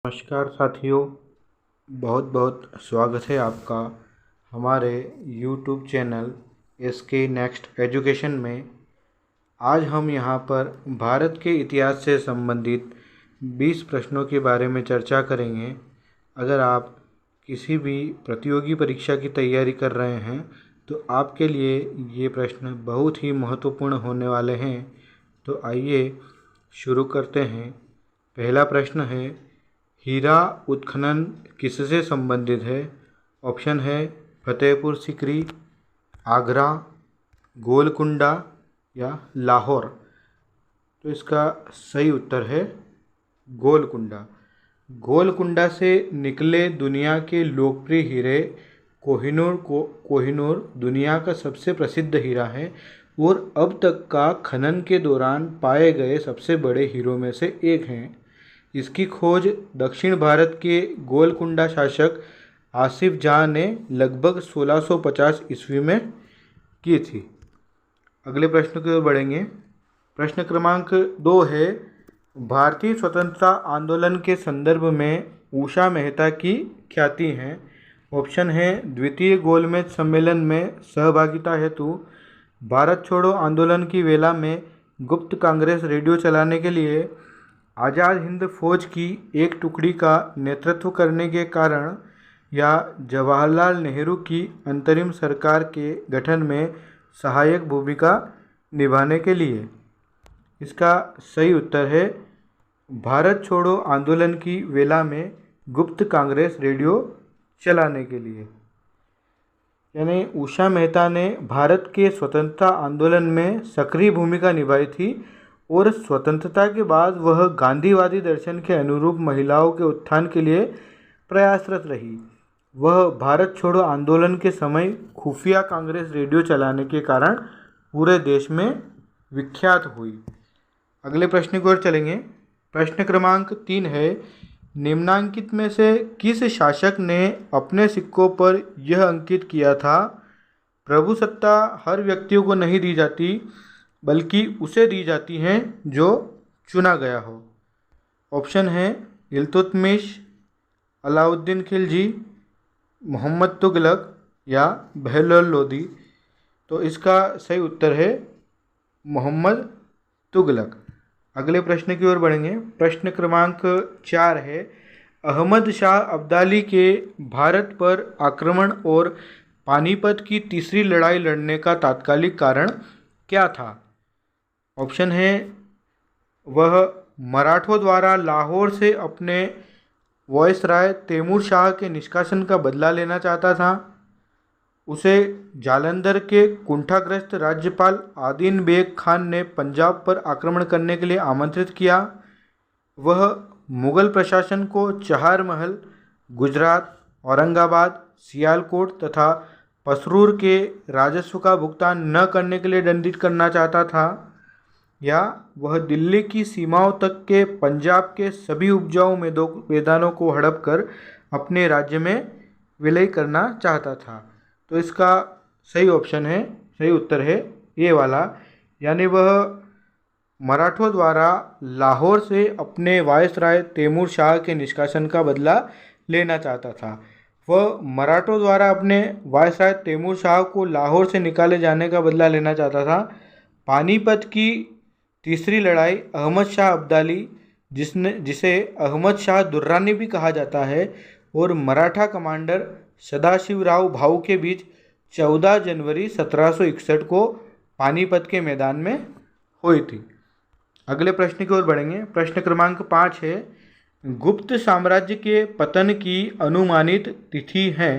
नमस्कार साथियों, बहुत बहुत स्वागत है आपका हमारे YouTube channel SK next education में। आज हम यहाँ पर भारत के इतिहास से संबंधित 20 प्रश्नों के बारे में चर्चा करेंगे। अगर आप किसी भी प्रतियोगी परीक्षा की तैयारी कर रहे हैं तो आपके लिए ये प्रश्न बहुत ही महत्वपूर्ण होने वाले हैं। तो आइए शुरू करते हैं। पहला प्रश्न है, हीरा उत्खनन किससे संबंधित है? ऑप्शन है फतेहपुर सीकरी, आगरा, गोलकुंडा या लाहौर। तो इसका सही उत्तर है गोलकुंडा। गोलकुंडा से निकले दुनिया के लोकप्रिय हीरे कोहिनूर दुनिया का सबसे प्रसिद्ध हीरा है और अब तक का खनन के दौरान पाए गए सबसे बड़े हीरों में से एक हैं। इसकी खोज दक्षिण भारत के गोलकुंडा शासक आसिफ जाह ने लगभग 1650 ईस्वी में की थी। अगले प्रश्न की ओर बढ़ेंगे। प्रश्न क्रमांक 2 है, भारतीय स्वतंत्रता आंदोलन के संदर्भ में उषा मेहता की ख्याति है। ऑप्शन है द्वितीय गोलमेज सम्मेलन में सहभागिता हेतु, भारत छोड़ो आंदोलन की वेला में गुप्त कांग्रेस रेडियो चलाने के लिए, आज़ाद हिंद फौज की एक टुकड़ी का नेतृत्व करने के कारण, या जवाहरलाल नेहरू की अंतरिम सरकार के गठन में सहायक भूमिका निभाने के लिए। इसका सही उत्तर है भारत छोड़ो आंदोलन की वेला में गुप्त कांग्रेस रेडियो चलाने के लिए। यानी उषा मेहता ने भारत के स्वतंत्रता आंदोलन में सक्रिय भूमिका निभाई थी और स्वतंत्रता के बाद वह गांधीवादी दर्शन के अनुरूप महिलाओं के उत्थान के लिए प्रयासरत रही। वह भारत छोड़ो आंदोलन के समय खुफिया कांग्रेस रेडियो चलाने के कारण पूरे देश में विख्यात हुई। अगले प्रश्न की ओर चलेंगे। प्रश्न क्रमांक 3 है, निम्नांकित में से किस शासक ने अपने सिक्कों पर यह अंकित किया था, प्रभुसत्ता हर व्यक्तियों को नहीं दी जाती बल्कि उसे दी जाती हैं जो चुना गया हो। ऑप्शन है इल्तुतमिश, अलाउद्दीन खिलजी, मोहम्मद तुगलक या बहलोल लोदी। तो इसका सही उत्तर है मोहम्मद तुगलक। अगले प्रश्न की ओर बढ़ेंगे। प्रश्न क्रमांक 4 है, अहमद शाह अब्दाली के भारत पर आक्रमण और पानीपत की तीसरी लड़ाई लड़ने का तात्कालिक कारण क्या था? ऑप्शन है वह मराठों द्वारा लाहौर से अपने वायसराय तैमूर शाह के निष्कासन का बदला लेना चाहता था, उसे जालंधर के कुंठाग्रस्त राज्यपाल आदिन बेग खान ने पंजाब पर आक्रमण करने के लिए आमंत्रित किया, वह मुग़ल प्रशासन को चहार महल, गुजरात, औरंगाबाद, सियालकोट तथा पसरूर के राजस्व का भुगतान न करने के लिए दंडित करना चाहता था, या वह दिल्ली की सीमाओं तक के पंजाब के सभी उपजाऊ मैदानों को हड़प कर अपने राज्य में विलय करना चाहता था। तो इसका सही ऑप्शन है, सही उत्तर है ये वाला। यानी वह मराठों द्वारा लाहौर से अपने वायसराय तैमूर शाह के निष्कासन का बदला लेना चाहता था। वह मराठों द्वारा अपने वायसराय तैमूर शाह को लाहौर से निकाले जाने का बदला लेना चाहता था। पानीपत की तीसरी लड़ाई अहमद शाह अब्दाली, जिसे अहमद शाह दुर्रानी भी कहा जाता है, और मराठा कमांडर सदाशिवराव भाऊ के बीच 14 जनवरी 1761 को पानीपत के मैदान में हुई थी। अगले प्रश्न की ओर बढ़ेंगे। प्रश्न क्रमांक 5 है, गुप्त साम्राज्य के पतन की अनुमानित तिथि है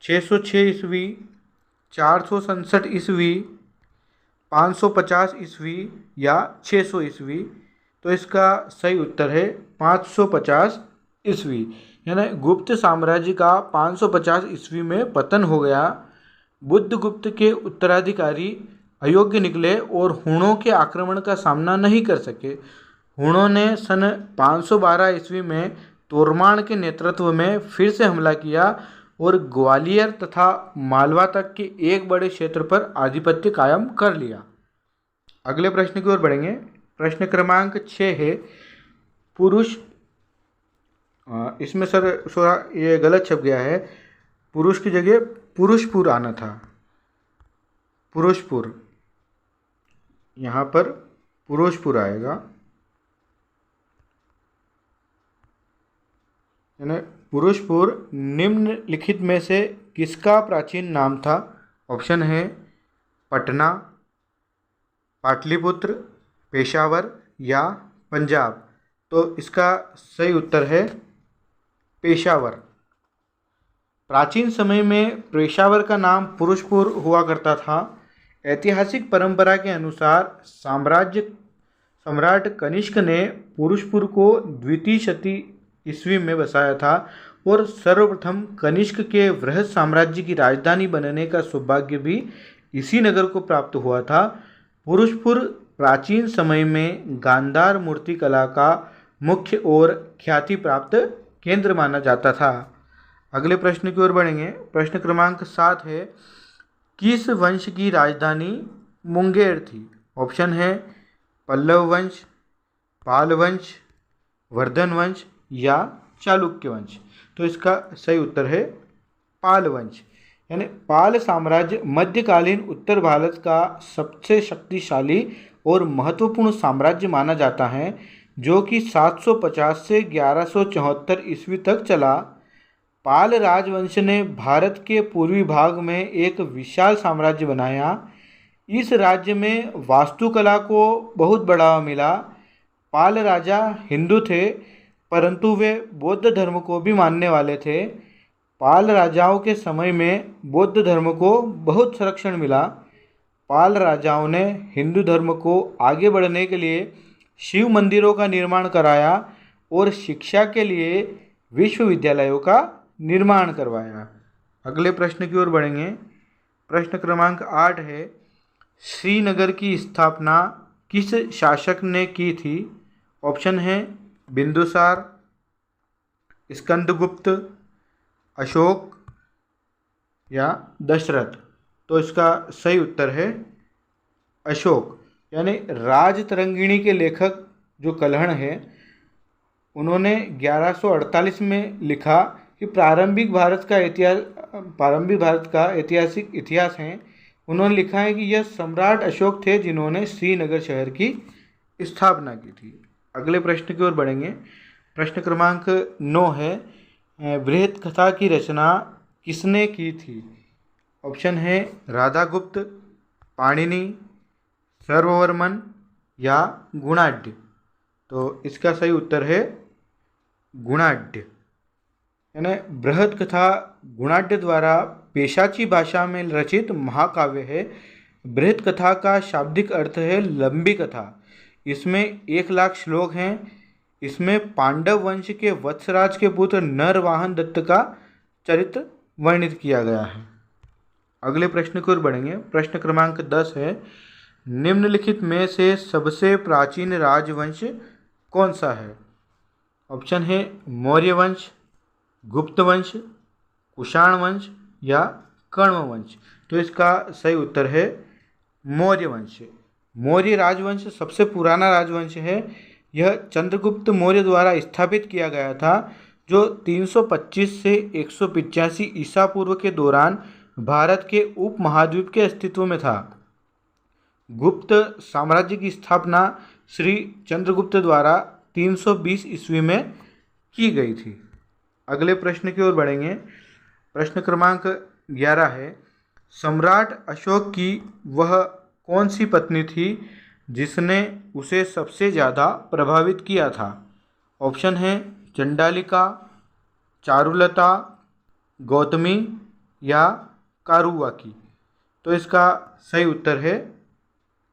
606 ईस्वी, 467 ईस्वी, 550 ईस्वी या 600 ईस्वी। तो इसका सही उत्तर है 550 ईस्वी। यानी गुप्त साम्राज्य का 550 ईस्वी में पतन हो गया। बुद्धगुप्त के उत्तराधिकारी अयोग्य निकले और हुणों के आक्रमण का सामना नहीं कर सके। हुणों ने सन 512 ईस्वी में तोरमान के नेतृत्व में फिर से हमला किया और ग्वालियर तथा मालवा तक के एक बड़े क्षेत्र पर आधिपत्य कायम कर लिया। अगले प्रश्न की ओर बढ़ेंगे। प्रश्न क्रमांक 6 है, पुरुष इसमें सर थोड़ा ये गलत छप गया है, पुरुष की जगह पुरुषपुर आना था, पुरुषपुर, यहाँ पर पुरुषपुर आएगा, यानी पुरुषपुर निम्नलिखित में से किसका प्राचीन नाम था? ऑप्शन है पटना, पाटलिपुत्र, पेशावर या पंजाब। तो इसका सही उत्तर है पेशावर। प्राचीन समय में पेशावर का नाम पुरुषपुर हुआ करता था। ऐतिहासिक परंपरा के अनुसार सम्राट कनिष्क ने पुरुषपुर को द्वितीय शती ईस्वी में बसाया था और सर्वप्रथम कनिष्क के वृहद साम्राज्य की राजधानी बनने का सौभाग्य भी इसी नगर को प्राप्त हुआ था। पुरुषपुर प्राचीन समय में गांधार मूर्ति कला का मुख्य और ख्याति प्राप्त केंद्र माना जाता था। अगले प्रश्न की ओर बढ़ेंगे। प्रश्न क्रमांक 7 है, किस वंश की राजधानी मुंगेर थी? ऑप्शन है पल्लव वंश, पाल वंश, वर्धन वंश या चालुक्य वंश। तो इसका सही उत्तर है पाल वंश। यानी पाल साम्राज्य मध्यकालीन उत्तर भारत का सबसे शक्तिशाली और महत्वपूर्ण साम्राज्य माना जाता है, जो कि 750 से 1174 ईस्वी तक चला। पाल राजवंश ने भारत के पूर्वी भाग में एक विशाल साम्राज्य बनाया। इस राज्य में वास्तुकला को बहुत बढ़ावा मिला। पाल राजा हिंदू थे, परंतु वे बौद्ध धर्म को भी मानने वाले थे। पाल राजाओं के समय में बौद्ध धर्म को बहुत संरक्षण मिला। पाल राजाओं ने हिंदू धर्म को आगे बढ़ने के लिए शिव मंदिरों का निर्माण कराया और शिक्षा के लिए विश्वविद्यालयों का निर्माण करवाया। अगले प्रश्न की ओर बढ़ेंगे। प्रश्न क्रमांक 8 है, श्रीनगर की स्थापना किस शासक ने की थी? ऑप्शन है बिंदुसार, स्कंदगुप्त, अशोक या दशरथ। तो इसका सही उत्तर है अशोक। यानी राजतरंगिणी के लेखक जो कल्हण है, उन्होंने 1148 में लिखा कि प्रारंभिक भारत का ऐतिहासिक इतिहास है। उन्होंने लिखा है कि यह सम्राट अशोक थे जिन्होंने श्रीनगर शहर की स्थापना की थी। अगले प्रश्न की ओर बढ़ेंगे। प्रश्न क्रमांक 9 है, बृहत कथा की रचना किसने की थी? ऑप्शन है राधागुप्त, पाणिनि, सर्ववर्मन या गुणाढ्य। तो इसका सही उत्तर है गुणाढ्य। यानी बृहत कथा गुणाढ्य द्वारा पेशाची भाषा में रचित महाकाव्य है। बृहत कथा का शाब्दिक अर्थ है लंबी कथा। इसमें 1,00,000 श्लोक हैं। इसमें पांडव वंश के वत्सराज के पुत्र नरवाहन दत्त का चरित्र वर्णित किया गया है। अगले प्रश्न की ओर बढ़ेंगे। प्रश्न क्रमांक 10 है, निम्नलिखित में से सबसे प्राचीन राजवंश कौन सा है? ऑप्शन है मौर्य वंश, गुप्त वंश, कुषाण वंश या कण्व वंश। तो इसका सही उत्तर है मौर्य वंश। मौर्य राजवंश सबसे पुराना राजवंश है। यह चंद्रगुप्त मौर्य द्वारा स्थापित किया गया था, जो 325 से 185 ईसा पूर्व के दौरान भारत के उपमहाद्वीप के अस्तित्व में था। गुप्त साम्राज्य की स्थापना श्री चंद्रगुप्त द्वारा 320 ईस्वी में की गई थी। अगले प्रश्न की ओर बढ़ेंगे। प्रश्न क्रमांक 11 है, सम्राट अशोक की वह कौन सी पत्नी थी जिसने उसे सबसे ज़्यादा प्रभावित किया था? ऑप्शन है चंडालिका, चारुलता, गौतमी या कारुवाकी। तो इसका सही उत्तर है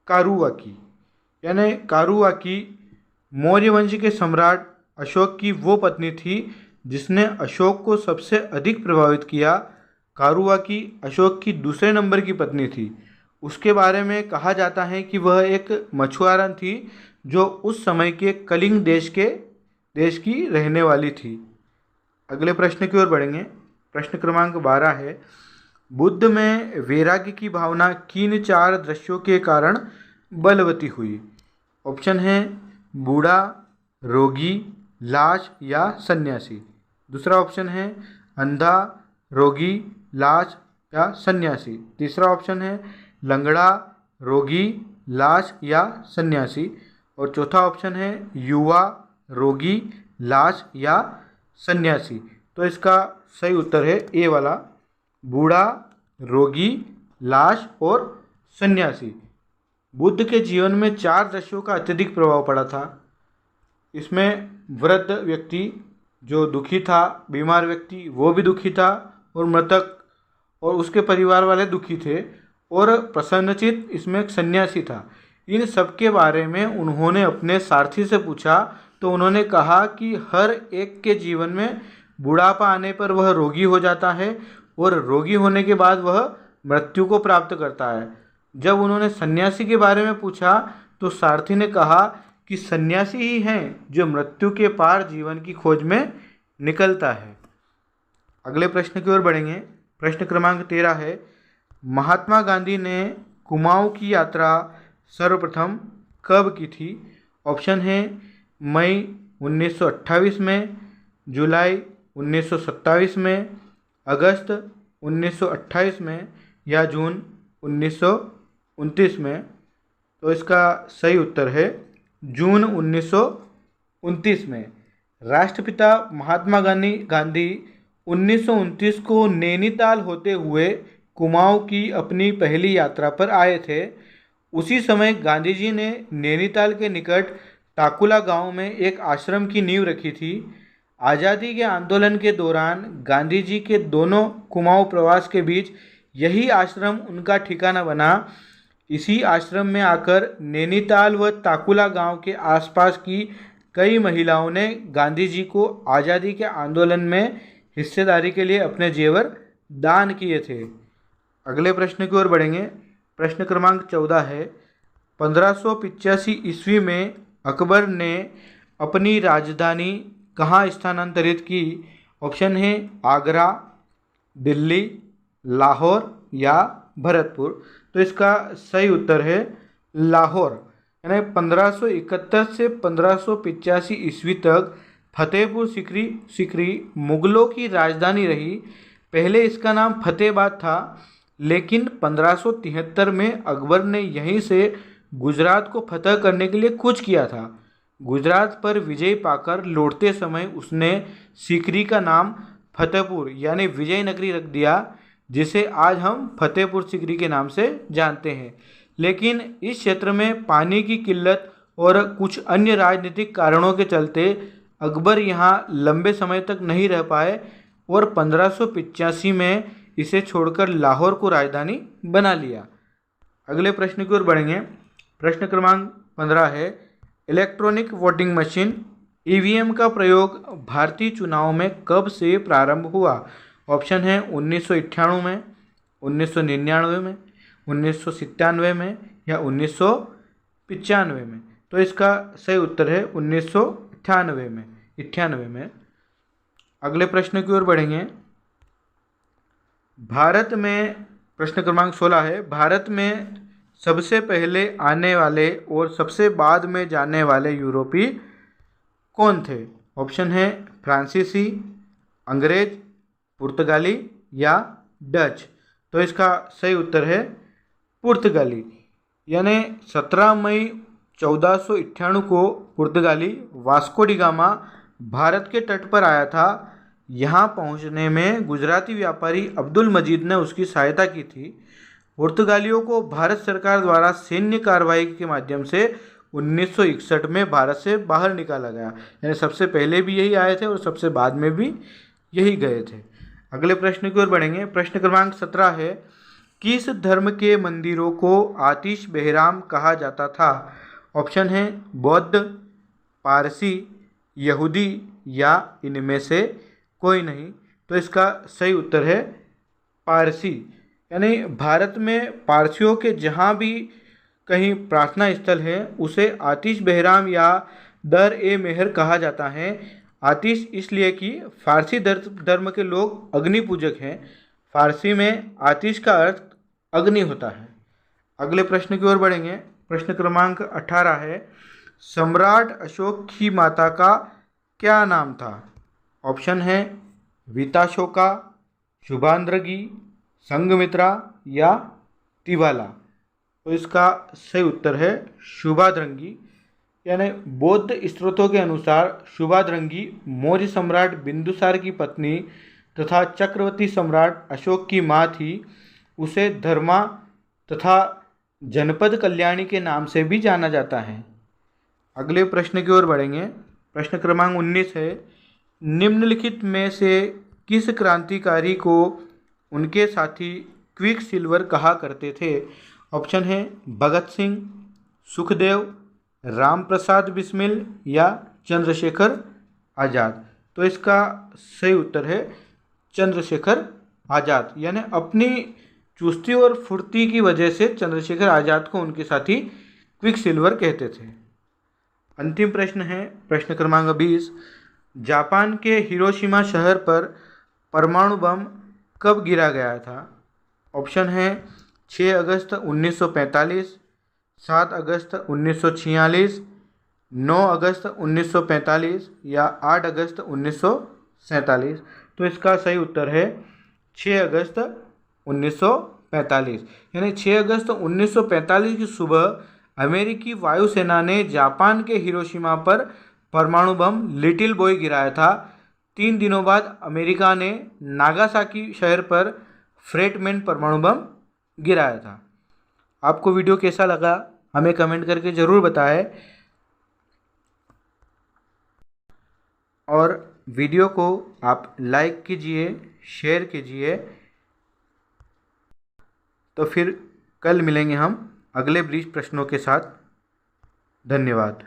कारुवाकी। यानी कारुवाकी मौर्य वंश के सम्राट अशोक की वो पत्नी थी जिसने अशोक को सबसे अधिक प्रभावित किया। कारुवाकी अशोक की दूसरे नंबर की पत्नी थी। उसके बारे में कहा जाता है कि वह एक मछुआरन थी जो उस समय के कलिंग देश की रहने वाली थी। अगले प्रश्न की ओर बढ़ेंगे। प्रश्न क्रमांक 12 है, बुद्ध में वैराग्य की भावना किन 4 दृश्यों के कारण बलवती हुई? ऑप्शन है बूढ़ा, रोगी, लाश या सन्यासी। दूसरा ऑप्शन है अंधा, रोगी, लाश या सन्यासी। तीसरा ऑप्शन है लंगड़ा, रोगी, लाश या सन्यासी। और चौथा ऑप्शन है युवा, रोगी, लाश या सन्यासी। तो इसका सही उत्तर है ए वाला, बूढ़ा, रोगी, लाश और सन्यासी। बुद्ध के जीवन में 4 दृश्यों का अत्यधिक प्रभाव पड़ा था। इसमें वृद्ध व्यक्ति जो दुखी था, बीमार व्यक्ति वो भी दुखी था, और मृतक और उसके परिवार वाले दुखी थे, और प्रसन्नचित्त इसमें एक सन्यासी था। इन सब के बारे में उन्होंने अपने सारथी से पूछा, तो उन्होंने कहा कि हर एक के जीवन में बुढ़ापा आने पर वह रोगी हो जाता है, और रोगी होने के बाद वह मृत्यु को प्राप्त करता है। जब उन्होंने सन्यासी के बारे में पूछा तो सारथी ने कहा कि सन्यासी ही हैं जो मृत्यु के पार जीवन की खोज में निकलता है। अगले प्रश्न की ओर बढ़ेंगे। प्रश्न क्रमांक 13 है, महात्मा गांधी ने कुमाऊं की यात्रा सर्वप्रथम कब की थी? ऑप्शन है मई 1928 में, जुलाई 1927 में, अगस्त 1928 में या जून 1929 में। तो इसका सही उत्तर है जून 1929 में। राष्ट्रपिता महात्मा गांधी 1929 को नैनीताल होते हुए कुमाऊं की अपनी पहली यात्रा पर आए थे। उसी समय गांधी जी ने नैनीताल के निकट टाकुला गांव में एक आश्रम की नींव रखी थी। आज़ादी के आंदोलन के दौरान गांधी जी के दोनों कुमाऊं प्रवास के बीच यही आश्रम उनका ठिकाना बना। इसी आश्रम में आकर नैनीताल व टाकुला गांव के आसपास की कई महिलाओं ने गांधी जी को आज़ादी के आंदोलन में हिस्सेदारी के लिए अपने जेवर दान किए थे। अगले प्रश्न की ओर बढ़ेंगे। प्रश्न क्रमांक 14 है, 1585 ईस्वी में अकबर ने अपनी राजधानी कहाँ स्थानांतरित की? ऑप्शन है आगरा, दिल्ली, लाहौर या भरतपुर। तो इसका सही उत्तर है लाहौर। यानी 1571 से 1585 ईस्वी तक फतेहपुर सीकरी मुगलों की राजधानी रही। पहले इसका नाम फतेहाबाद था, लेकिन 1573 में अकबर ने यहीं से गुजरात को फतह करने के लिए कूच किया था। गुजरात पर विजय पाकर लौटते समय उसने सीकरी का नाम फतेहपुर यानी विजयनगरी रख दिया, जिसे आज हम फतेहपुर सीकरी के नाम से जानते हैं। लेकिन इस क्षेत्र में पानी की किल्लत और कुछ अन्य राजनीतिक कारणों के चलते अकबर यहाँ लंबे समय तक नहीं रह पाए और 1585 में इसे छोड़कर लाहौर को राजधानी बना लिया। अगले प्रश्न की ओर बढ़ेंगे। प्रश्न क्रमांक 15 है, इलेक्ट्रॉनिक वोटिंग मशीन ईवीएम का प्रयोग भारतीय चुनाव में कब से प्रारंभ हुआ? ऑप्शन है 1998 में, 1999 में, 1997 में या 1995 में। तो इसका सही उत्तर है 1998 में। अगले प्रश्न की ओर बढ़ेंगे। भारत में प्रश्न क्रमांक 16 है, भारत में सबसे पहले आने वाले और सबसे बाद में जाने वाले यूरोपीय कौन थे? ऑप्शन है फ्रांसीसी, अंग्रेज, पुर्तगाली या डच। तो इसका सही उत्तर है पुर्तगाली। यानी 17 मई 1498 को पुर्तगाली वास्को डी गामा भारत के तट पर आया था। यहाँ पहुँचने में गुजराती व्यापारी अब्दुल मजीद ने उसकी सहायता की थी। पुर्तगालियों को भारत सरकार द्वारा सैन्य कार्रवाई के माध्यम से 1961 में भारत से बाहर निकाला गया। यानी सबसे पहले भी यही आए थे और सबसे बाद में भी यही गए थे। अगले प्रश्न की ओर बढ़ेंगे। प्रश्न क्रमांक 17 है, किस धर्म के मंदिरों को आतिश बहराम कहा जाता था? ऑप्शन है बौद्ध, पारसी, यहूदी या इनमें से कोई नहीं। तो इसका सही उत्तर है पारसी। यानी भारत में पारसियों के जहाँ भी कहीं प्रार्थना स्थल है उसे आतिश बहराम या दर ए मेहर कहा जाता है। आतिश इसलिए कि फारसी धर्म के लोग अग्नि पूजक हैं। फारसी में आतिश का अर्थ अग्नि होता है। अगले प्रश्न की ओर बढ़ेंगे। प्रश्न क्रमांक 18 है, सम्राट अशोक की माता का क्या नाम था? ऑप्शन है वीताशोका, शुभांद्रगी, संघमित्रा या तिवाला। तो इसका सही उत्तर है शुभाद्रंगी। यानी बौद्ध स्रोतों के अनुसार शुभाद्रंगी मौर्य सम्राट बिंदुसार की पत्नी तथा चक्रवर्ती सम्राट अशोक की माँ थी। उसे धर्मा तथा जनपद कल्याणी के नाम से भी जाना जाता है। अगले प्रश्न की ओर बढ़ेंगे। प्रश्न क्रमांक 19 है, निम्नलिखित में से किस क्रांतिकारी को उनके साथी क्विक सिल्वर कहा करते थे? ऑप्शन है भगत सिंह, सुखदेव, राम प्रसाद बिस्मिल या चंद्रशेखर आज़ाद। तो इसका सही उत्तर है चंद्रशेखर आज़ाद। यानी अपनी चुस्ती और फुर्ती की वजह से चंद्रशेखर आज़ाद को उनके साथी क्विक सिल्वर कहते थे। अंतिम प्रश्न है प्रश्न क्रमांक 20, जापान के हिरोशिमा शहर पर परमाणु बम कब गिरा गया था? ऑप्शन है 6 अगस्त 1945, 7 अगस्त 1946, 9 अगस्त 1945 या 8 अगस्त 1947। तो इसका सही उत्तर है 6 अगस्त 1945। यानी 6 अगस्त 1945 की सुबह अमेरिकी वायुसेना ने जापान के हिरोशिमा पर परमाणु बम लिटिल बॉय गिराया था। 3 दिनों बाद अमेरिका ने नागासाकी शहर पर फ्रेटमैन परमाणु बम गिराया था। आपको वीडियो कैसा लगा हमें कमेंट करके ज़रूर बताएं और वीडियो को आप लाइक कीजिए, शेयर कीजिए। तो फिर कल मिलेंगे हम अगले 20 प्रश्नों के साथ। धन्यवाद।